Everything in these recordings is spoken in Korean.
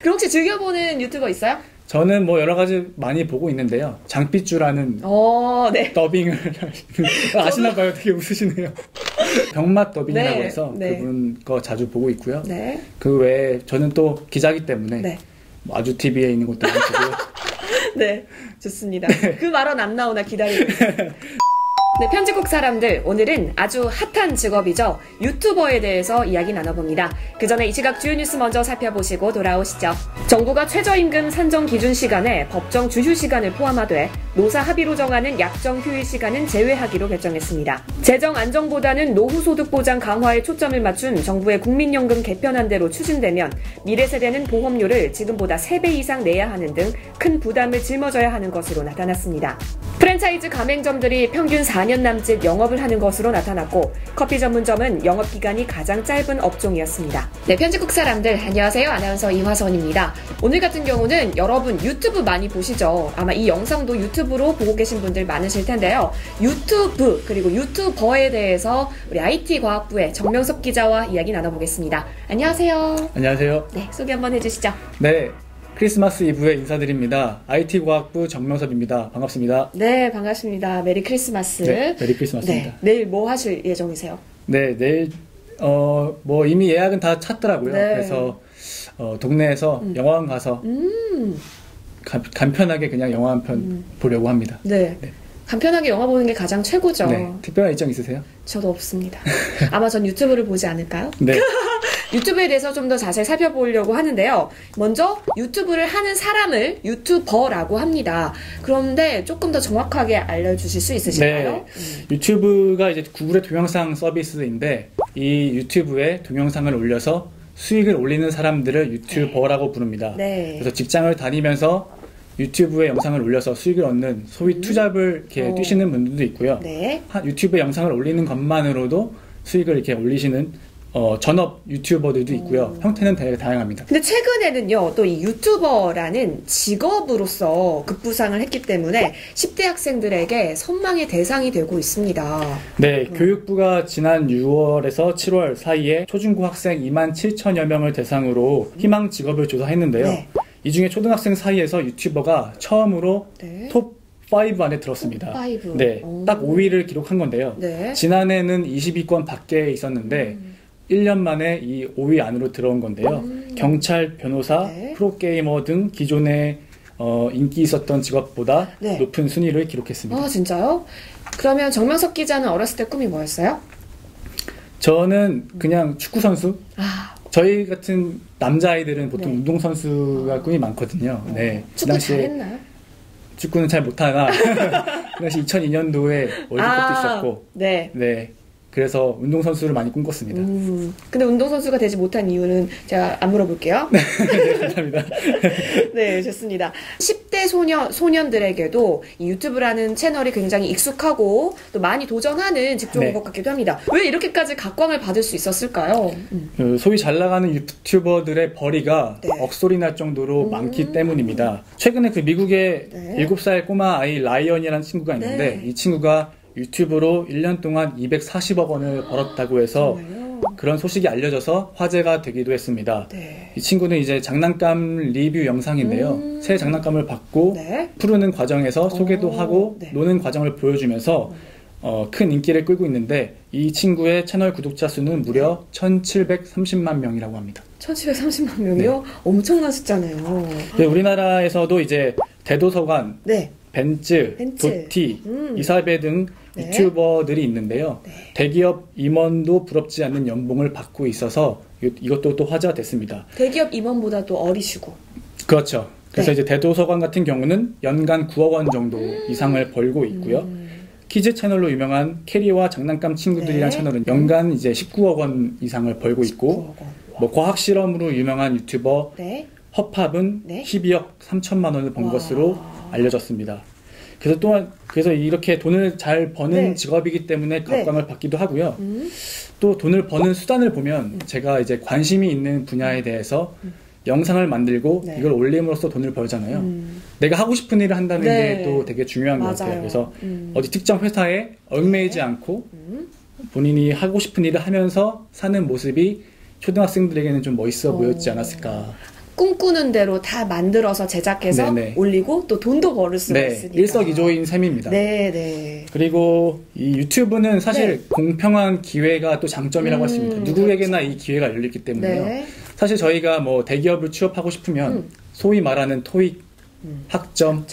그럼 혹시 즐겨보는 유튜버 있어요? 저는 뭐 여러 가지 많이 보고 있는데요. 장삐쭈라는 네. 더빙을 아시나 봐요. 되게 웃으시네요. 병맛 더빙이라고 네, 해서 네. 그분 거 자주 보고 있고요. 네. 그 외에 저는 또 기자기 때문에 네. 뭐 아주TV에 있는 것도 많이 보고요. 네, 좋습니다. 그 발언 안 나오나 기다리고 있습니다. 네, 편집국 사람들, 오늘은 아주 핫한 직업이죠. 유튜버에 대해서 이야기 나눠봅니다. 그 전에 이 시각 주요 뉴스 먼저 살펴보시고 돌아오시죠. 정부가 최저임금 산정 기준 시간에 법정 주휴 시간을 포함하되 노사 합의로 정하는 약정 휴일 시간은 제외하기로 결정했습니다. 재정 안정보다는 노후 소득 보장 강화에 초점을 맞춘 정부의 국민연금 개편안대로 추진되면 미래 세대는 보험료를 지금보다 3배 이상 내야 하는 등 큰 부담을 짊어져야 하는 것으로 나타났습니다. 프랜차이즈 가맹점들이 평균 4년 남짓 영업을 하는 것으로 나타났고 커피 전문점은 영업기간이 가장 짧은 업종이었습니다. 네, 편집국 사람들 안녕하세요. 아나운서 이화선입니다. 오늘 같은 경우는 여러분 유튜브 많이 보시죠? 아마 이 영상도 유튜브로 보고 계신 분들 많으실 텐데요. 유튜브 그리고 유튜버에 대해서 우리 IT과학부의 정명섭 기자와 이야기 나눠보겠습니다. 안녕하세요. 안녕하세요. 네, 소개 한번 해주시죠. 네, 크리스마스 이브에 인사드립니다. IT과학부 정명섭입니다. 반갑습니다. 네, 반갑습니다. 메리 크리스마스. 네, 메리 크리스마스입니다. 네, 내일 뭐 하실 예정이세요? 네, 내일 뭐 이미 예약은 다 찼더라고요. 네. 그래서 동네에서 영화관 가서 간편하게 그냥 영화 한 편 보려고 합니다. 네. 네. 간편하게 영화 보는 게 가장 최고죠. 네, 특별한 일정 있으세요? 저도 없습니다. 아마 전 유튜브를 보지 않을까요? 네. 유튜브에 대해서 좀 더 자세히 살펴보려고 하는데요. 먼저 유튜브를 하는 사람을 유튜버라고 합니다. 그런데 조금 더 정확하게 알려주실 수 있으실까요? 네. 유튜브가 이제 구글의 동영상 서비스인데 이 유튜브에 동영상을 올려서 수익을 올리는 사람들을 유튜버라고 부릅니다. 네. 그래서 직장을 다니면서 유튜브에 영상을 올려서 수익을 얻는 소위 투잡을 이렇게 뛰시는 분들도 있고요. 네. 유튜브에 영상을 올리는 것만으로도 수익을 이렇게 올리시는 전업 유튜버들도 있고요. 형태는 되게 다양합니다. 근데 최근에는요, 또 이 유튜버라는 직업으로서 급부상을 했기 때문에 10대 학생들에게 선망의 대상이 되고 있습니다. 네, 교육부가 지난 6월에서 7월 사이에 초중고 학생 27,000여 명을 대상으로 희망 직업을 조사했는데요. 네. 이 중에 초등학생 사이에서 유튜버가 처음으로 네. 톱 5 안에 들었습니다. 톱 5. 네, 딱 5위를 기록한 건데요. 네. 지난해는 20위권 밖에 있었는데 1년 만에 이 5위 안으로 들어온 건데요. 경찰, 변호사, 네. 프로게이머 등 기존에 인기 있었던 직업보다 네. 높은 순위를 기록했습니다. 아, 진짜요? 그러면 정명섭 기자는 어렸을 때 꿈이 뭐였어요? 저는 그냥 축구 선수. 아, 저희 같은 남자아이들은 보통 네. 운동선수가 꿈이 많거든요. 네. 그 축구 당시에 잘했나요? 축구는 잘 못하나 그 당시 2002년도에 월드컵도 있었고 네. 네. 그래서 운동선수를 많이 꿈꿨습니다. 근데 운동선수가 되지 못한 이유는 제가 안 물어볼게요. 네, 감사합니다. 네, 좋습니다. 10대 소년들에게도 이 유튜브라는 채널이 굉장히 익숙하고 또 많이 도전하는 직종인 네. 것 같기도 합니다. 왜 이렇게까지 각광을 받을 수 있었을까요? 소위 잘 나가는 유튜버들의 벌이가 네. 억소리 날 정도로 많기 때문입니다. 최근에 그 미국의 네. 7살 꼬마 아이 라이언이라는 친구가 있는데 네. 이 친구가 유튜브로 1년 동안 240억 원을 벌었다고 해서 정말요? 그런 소식이 알려져서 화제가 되기도 했습니다. 네. 이 친구는 이제 장난감 리뷰 영상인데요. 새 장난감을 받고 네. 푸르는 과정에서 소개도 하고 네. 노는 과정을 보여주면서 큰 인기를 끌고 있는데 이 친구의 채널 구독자 수는 무려 1730만 명이라고 합니다. 1730만 명이요? 엄청난 숫자네요. 네, 우리나라에서도 이제 대도서관, 네. 벤츠, 도티, 이사배 등 네. 유튜버들이 있는데요. 대기업 임원도 부럽지 않는 연봉을 받고 있어서 이것도 또 화제가 됐습니다. 대기업 임원보다도 어리시고. 그렇죠. 그래서 네. 이제 대도서관 같은 경우는 연간 9억 원 정도 이상을 벌고 있고요. 키즈 채널로 유명한 캐리와 장난감 친구들이라는 네. 채널은 연간 이제 19억 원 이상을 벌고 있고, 19억 원. 뭐 과학 실험으로 유명한 유튜버 네. 허팝은 네. 12억 3천만 원을 번 와. 것으로 알려졌습니다. 그래서 또한 이렇게 돈을 잘 버는 네. 직업이기 때문에 각광을 받기도 하고요. 또 돈을 버는 수단을 보면 제가 이제 관심이 있는 분야에 대해서 영상을 만들고 네. 이걸 올림으로써 돈을 벌잖아요. 내가 하고 싶은 일을 한다는 네. 게 또 되게 중요한 것 같아요. 맞아요. 그래서 어디 특정 회사에 얽매이지 않고 본인이 하고 싶은 일을 하면서 사는 모습이 초등학생들에게는 좀 멋있어 보였지 않았을까. 꿈꾸는 대로 다 만들어서 제작해서 네네. 올리고 또 돈도 벌을 수가 네, 있으니까. 일석이조인 셈입니다. 네. 그리고 이 유튜브는 사실 네. 공평한 기회가 또 장점이라고 했습니다. 누구에게나 이 기회가 열리기 때문에요. 네. 사실 저희가 뭐 대기업을 취업하고 싶으면 소위 말하는 토익, 학점,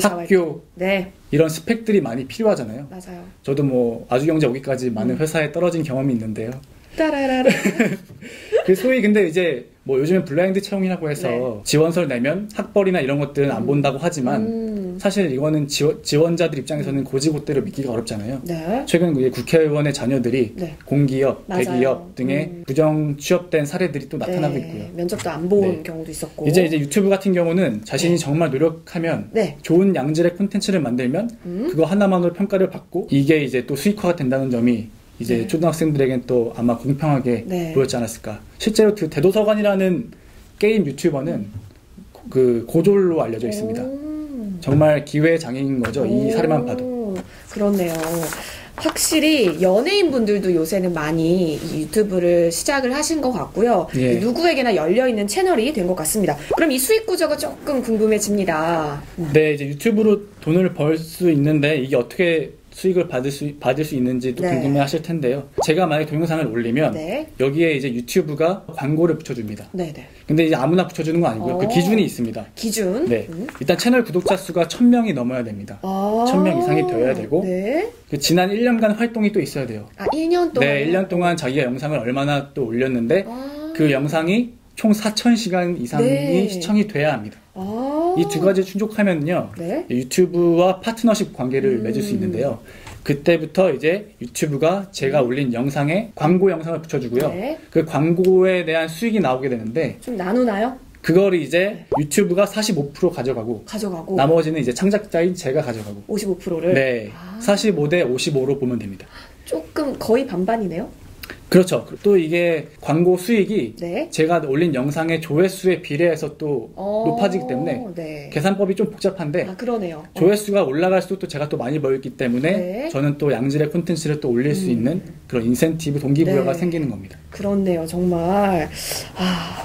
학교 네. 이런 스펙들이 많이 필요하잖아요. 맞아요. 저도 뭐 아주경제 오기까지 많은 회사에 떨어진 경험이 있는데요. 따라라라. 그 소위 근데 이제 뭐 요즘엔 블라인드 채용이라고 해서 네. 지원서를 내면 학벌이나 이런 것들은 안 본다고 하지만 사실 이거는 지원자들 입장에서는 고지고대로 믿기가 어렵잖아요. 네. 최근 이제 국회의원의 자녀들이 네. 공기업, 맞아요. 대기업 등의 부정 취업된 사례들이 또 나타나고 네. 있고요. 면접도 안 본 네. 경우도 있었고. 이제 유튜브 같은 경우는 자신이 정말 노력하면 네. 좋은 양질의 콘텐츠를 만들면 그거 하나만으로 평가를 받고 이게 이제 또 수익화가 된다는 점이 이제 네. 초등학생들에겐 또 아마 공평하게 네. 보였지 않았을까. 실제로 그 대도서관이라는 게임 유튜버는 그 고졸로 알려져 있습니다. 정말 기회 장애인 거죠. 이 사례만 봐도. 그렇네요. 확실히 연예인분들도 요새는 많이 이 유튜브를 시작을 하신 것 같고요. 예. 누구에게나 열려있는 채널이 된 것 같습니다. 그럼 이 수익 구조가 조금 궁금해집니다. 네, 이제 유튜브로 돈을 벌 수 있는데 이게 어떻게 수익을 받을 수 있는지도 네. 궁금해 하실 텐데요. 제가 만약 동영상을 올리면 네. 여기에 이제 유튜브가 광고를 붙여줍니다. 네네. 근데 이제 아무나 붙여주는 건 아니고요. 그 기준이 있습니다. 기준? 네. 일단 채널 구독자 수가 1000명이 넘어야 됩니다. 1000명 이상이 되어야 되고 네. 그 지난 1년간 활동이 또 있어야 돼요. 1년 동안? 네, 1년 동안 자기가 영상을 얼마나 또 올렸는데 그 영상이 총 4000시간 이상이 네. 시청이 돼야 합니다. 이 두 가지 충족하면요. 네. 유튜브와 파트너십 관계를 맺을 수 있는데요. 그때부터 이제 유튜브가 제가 올린 영상에 광고 영상을 붙여주고요. 네. 그 광고에 대한 수익이 나오게 되는데 좀 나누나요? 그거를 이제 유튜브가 45% 가져가고 나머지는 이제 창작자인 제가 가져가고 55%를? 네. 45대 55로 보면 됩니다. 조금 거의 반반이네요? 그렇죠. 또 이게 광고 수익이 네. 제가 올린 영상의 조회수에 비례해서 또 높아지기 때문에 네. 계산법이 좀 복잡한데 그러네요. 조회수가 올라갈수록 또 제가 또 많이 벌기 때문에 네. 저는 또 양질의 콘텐츠를 또 올릴 수 있는 그런 인센티브, 동기부여가 네. 생기는 겁니다. 그렇네요. 정말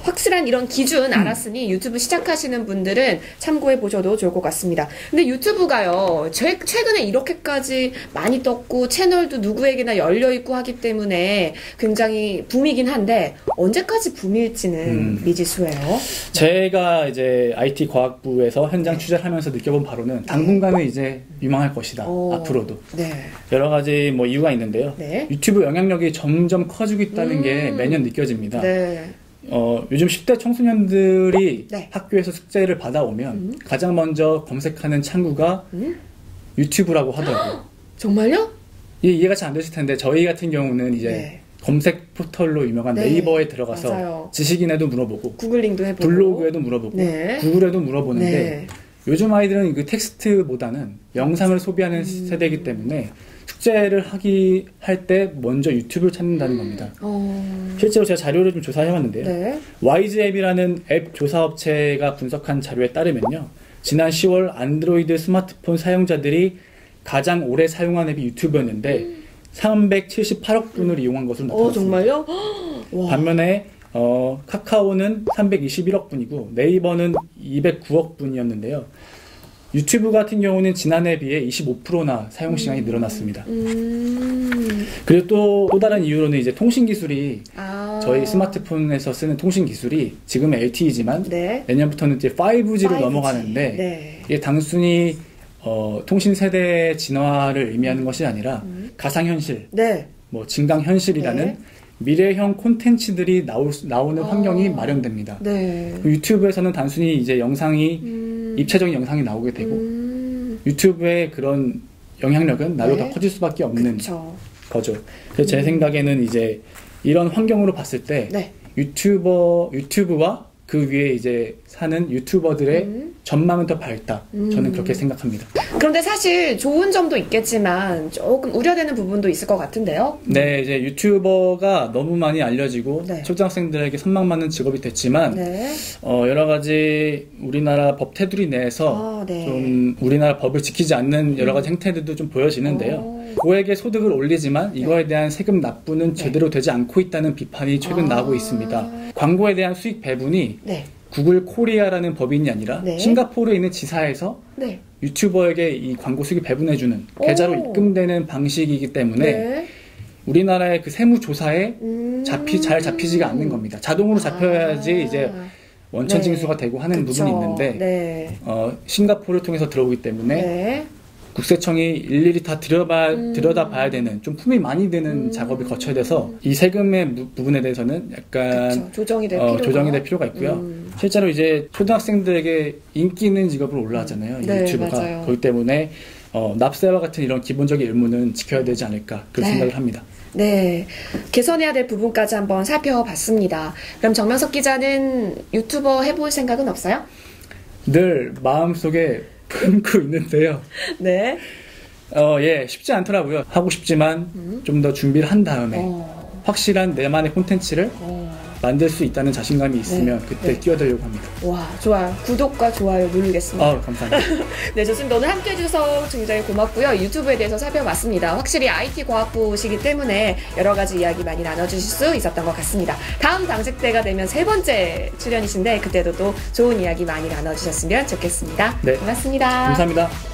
확실한 이런 기준 알았으니 유튜브 시작하시는 분들은 참고해 보셔도 좋을 것 같습니다. 근데 유튜브가요. 최근에 이렇게까지 많이 떴고 채널도 누구에게나 열려있고 하기 때문에 굉장히 붐이긴 한데 언제까지 붐일지는 미지수예요. 제가 이제 IT 과학부에서 현장 취재를 하면서 느껴본 바로는 당분간은 이제 유망할 것이다. 앞으로도. 네. 여러 가지 뭐 이유가 있는데요. 네. 유튜브 영향력이 점점 커지고 있다는 게 매년 느껴집니다. 네. 요즘 10대 청소년들이 네. 학교에서 숙제를 받아오면 가장 먼저 검색하는 창구가 유튜브라고 하더라고요. 정말요? 이해가 잘 안 되실 텐데 저희 같은 경우는 이제 네. 검색 포털로 유명한 네. 네이버에 들어가서 맞아요. 지식인에도 물어보고 구글링도 해보고 블로그에도 물어보고 네. 구글에도 물어보는데 네. 요즘 아이들은 그 텍스트보다는 영상을 소비하는 세대이기 때문에 숙제를 할 때 먼저 유튜브를 찾는다는 겁니다. 실제로 제가 자료를 좀 조사해봤는데요. 네. YG앱이라는 앱 조사업체가 분석한 자료에 따르면요. 지난 10월 안드로이드 스마트폰 사용자들이 가장 오래 사용한 앱이 유튜브였는데 378억 분을 이용한 것으로 나타났습니다. 정말요? 와. 반면에 카카오는 321억 분이고 네이버는 209억 분이었는데요. 유튜브 같은 경우는 지난해에 비해 25%나 사용 시간이 늘어났습니다. 그리고 또 다른 이유로는 이제 통신 기술이 저희 스마트폰에서 쓰는 통신 기술이 지금은 LTE지만 네. 내년부터는 이제 5G로 5G. 넘어가는데 네. 이게 단순히 통신 세대의 진화를 의미하는 것이 아니라 가상현실, 네. 뭐 증강현실이라는 네. 미래형 콘텐츠들이 나오는 환경이 마련됩니다. 네. 유튜브에서는 단순히 이제 영상이 입체적인 영상이 나오게 되고 유튜브의 그런 영향력은 날로 더 커질 수밖에 없는 거죠. 그래서 제 생각에는 이제 이런 환경으로 봤을 때 네. 유튜브와 그 위에 이제 사는 유튜버들의 전망은 더 밝다. 저는 그렇게 생각합니다. 그런데 사실 좋은 점도 있겠지만 조금 우려되는 부분도 있을 것 같은데요. 네, 이제 유튜버가 너무 많이 알려지고 네. 초등학생들에게 선망받는 직업이 됐지만 네. 여러 가지 우리나라 법 테두리 내에서 네. 좀 우리나라 법을 지키지 않는 여러 가지 행태들도 좀 보여지는데요. 고액의 소득을 올리지만 이거에 대한 세금 납부는 제대로 되지 않고 있다는 비판이 최근 나오고 있습니다. 광고에 대한 수익 배분이 네. 구글 코리아라는 법인이 아니라 네. 싱가포르에 있는 지사에서 네. 유튜버에게 이 광고 수익을 배분해주는 계좌로 오. 입금되는 방식이기 때문에 네. 우리나라의 그 세무조사에 잘 잡히지가 않는 겁니다. 자동으로 잡혀야지 이제 원천 네. 징수가 되고 하는 그쵸. 부분이 있는데 네. 싱가포르를 통해서 들어오기 때문에 네. 국세청이 일일이 다 들여다봐야 되는 좀 품이 많이 드는 작업을 거쳐야 돼서 이 세금의 부분에 대해서는 약간 그쵸. 조정이 될 필요가 있고요. 실제로 이제 초등학생들에게 인기 있는 직업으로 올라가잖아요. 이 네, 유튜브가. 맞아요. 그렇기 때문에 납세와 같은 이런 기본적인 의무는 지켜야 되지 않을까 그런 네. 생각을 합니다. 네. 개선해야 될 부분까지 한번 살펴봤습니다. 그럼 정명석 기자는 유튜버 해볼 생각은 없어요? 늘 마음속에 품고 있는데요. 네. 쉽지 않더라고요. 하고 싶지만 좀 더 준비를 한 다음에 확실한 내만의 콘텐츠를 만들 수 있다는 자신감이 있으면 네. 그때 네. 뛰어들려고 합니다. 와, 좋아요. 구독과 좋아요 누르겠습니다. 감사합니다. 네, 좋습니다. 오늘 함께 해주셔서 굉장히 고맙고요. 유튜브에 대해서 살펴봤습니다. 확실히 IT 과학부시기 때문에 여러 가지 이야기 많이 나눠주실 수 있었던 것 같습니다. 다음 당직 때가 되면 3번째 출연이신데 그때도 또 좋은 이야기 많이 나눠주셨으면 좋겠습니다. 네. 고맙습니다. 감사합니다.